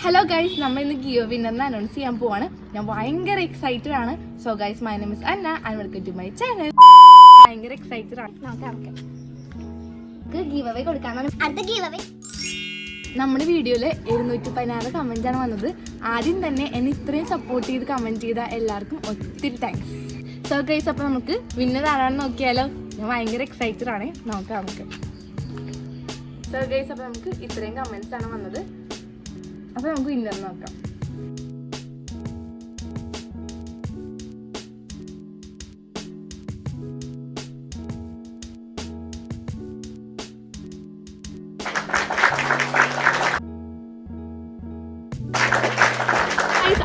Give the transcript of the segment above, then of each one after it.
Hello guys, നമ്മൾ ഇന്ന് give വിന്നറിനെ announce ചെയ്യാൻ പോവാണ്. ഞാൻ ഭയങ്കര എക്സൈറ്റഡ് ആണ്. So guys, my name is Anna and welcome to my channel. ഭയങ്കര എക്സൈറ്റഡ് ആണ്. ഗിവ് അവേ കൊടുക്കാനാണ് അടുത്ത ഗിവ് അവേ. നമ്മുടെ വീഡിയോയിൽ 716 കമന്റ് ആണ് വന്നത്. ആദ്യം തന്നെ എന്നെ ഇത്രയും സപ്പോർട്ട് ചെയ്ത് കമന്റ് ചെയ്ത എല്ലാവർക്കും ഒത്തിരി താങ്ക്സ്. സോ ഗൈസ്, അപ്പോൾ നമുക്ക് വിന്നർ ആരാണെന്ന് നോക്കിയാലോ? ഞാൻ ഭയങ്കര എക്സൈറ്റഡ് ആണ്. നോക്കാം. സോ ഗൈസ്, അപ്പോൾ നമുക്ക് ഇത്രയും കമന്റ്സ് ആണ് വന്നത്. അപ്പോൾ നമുക്ക് വിന്നർ നോക്കാം.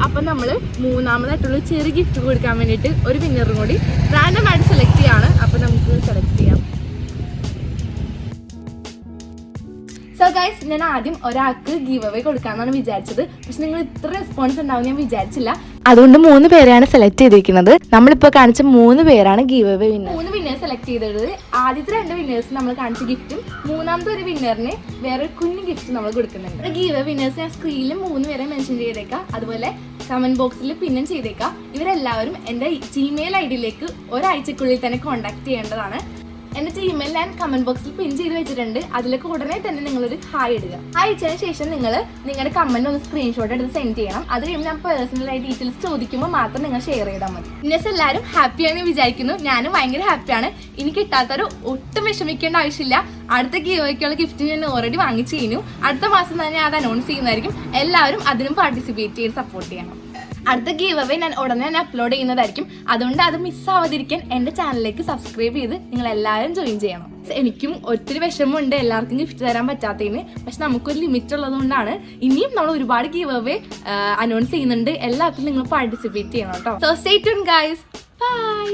അപ്പം നമ്മൾ മൂന്നാമതായിട്ടുള്ള ചെറിയ ഗിഫ്റ്റ് കൊടുക്കാൻ വേണ്ടിയിട്ട് ഒരു വിന്നറും കൂടി റാൻഡം ആയിട്ട് സെലക്ട് ചെയ്യാണ്. അപ്പം നമുക്ക് സെലക്ട് ചെയ്യാം. സോ ഗൈസ്, ഞാൻ ആദ്യം ഒരാൾക്ക് ഗീവ് അവേ കൊടുക്കാമെന്നാണ് വിചാരിച്ചത്. പക്ഷെ നിങ്ങൾ ഇത്ര റെസ്പോൺസ് ഉണ്ടാവും ഞാൻ വിചാരിച്ചില്ല. അതുകൊണ്ട് 3 പേരെയാണ് സെലക്ട് ചെയ്തിരിക്കുന്നത്. നമ്മളിപ്പോൾ കാണിച്ച 3 പേരാണ് give away winner. 3 winners select ചെയ്തത്. ആദ്യത്തെ 2 വിന്നേഴ്സ് നമ്മൾ കാണിച്ച ഗിഫ്റ്റും മൂന്നാമത്തെ ഒരു വിന്നറിന് വേറെ കുഞ്ഞു ഗിഫ്റ്റ് നമ്മൾ കൊടുക്കുന്നുണ്ട്. ഗീവ് അവേ വിന്നേഴ്സ് ഞാൻ സ്ക്രീനിൽ 3 പേരെ മെൻഷൻ ചെയ്തേക്കാം. അതുപോലെ കമന്റ് ബോക്സിൽ പിന്നും ചെയ്തേക്കാം. ഇവരെല്ലാവരും എൻ്റെ ജിമെയിൽ ഐഡിയിലേക്ക് ഒരാഴ്ചക്കുള്ളിൽ തന്നെ കോൺടാക്ട് ചെയ്യേണ്ടതാണ്. എൻ്റെ ജിമെയിൽ ഞാൻ കമന്റ് ബോക്സിൽ പിൻ ചെയ്ത് വെച്ചിട്ടുണ്ട്. അതിലേക്ക് ഉടനെ തന്നെ നിങ്ങളൊരു ഹായ് ഇടുക. ഹായ് ഇട്ടതിന് ശേഷം നിങ്ങൾ നിങ്ങളുടെ കമന്റ് ഒന്ന് സ്ക്രീൻഷോട്ട് എടുത്ത് സെൻഡ് ചെയ്യണം. അത് കഴിയുമ്പോൾ ഞാൻ പേഴ്സണലായി ഡീറ്റെയിൽസ് ചോദിക്കുമ്പോൾ മാത്രം നിങ്ങൾ ഷെയർ ചെയ്താൽ മതി. ഇന്നസ് എല്ലാവരും ഹാപ്പിയാണെന്ന് വിചാരിക്കുന്നു. ഞാനും ഭയങ്കര ഹാപ്പിയാണ്. ഇനി കിട്ടാത്തൊരു ഒട്ടും വിഷമിക്കേണ്ട ആവശ്യമില്ല. അടുത്ത ഗീവയ്ക്കുള്ള ഗിഫ്റ്റ് ഞാൻ ഓൾറെഡി വാങ്ങിച്ചു കഴിഞ്ഞു. അടുത്ത മാസം തന്നെ അത് അനൗൺസ് ചെയ്യുന്നതായിരിക്കും. എല്ലാവരും അതിനും പാർട്ടിസിപ്പേറ്റ് ചെയ്ത് സപ്പോർട്ട് ചെയ്യണം. അടുത്ത ഗീവ് അവേ ഞാൻ ഉടനെ തന്നെ അപ്ലോഡ് ചെയ്യുന്നതായിരിക്കും. അതുകൊണ്ട് അത് മിസ്സാവാതിരിക്കാൻ എൻ്റെ ചാനലിലേക്ക് സബ്സ്ക്രൈബ് ചെയ്ത് നിങ്ങൾ എല്ലാവരും ജോയിൻ ചെയ്യണം. എനിക്കും ഒത്തിരി വിഷമമുണ്ട് എല്ലാവർക്കും ഗിഫ്റ്റ് തരാൻ പറ്റാത്തതിന്. പക്ഷെ നമുക്കൊരു ലിമിറ്റ് ഉള്ളതുകൊണ്ടാണ് ഇനിയും നമ്മൾ ഒരുപാട് ഗീവ് അവേ അനൗൺസ് ചെയ്യുന്നുണ്ട്. എല്ലാവർക്കും നിങ്ങൾ പാർട്ടിസിപ്പേറ്റ് ചെയ്യണം കേട്ടോ. So stay tune guys. By.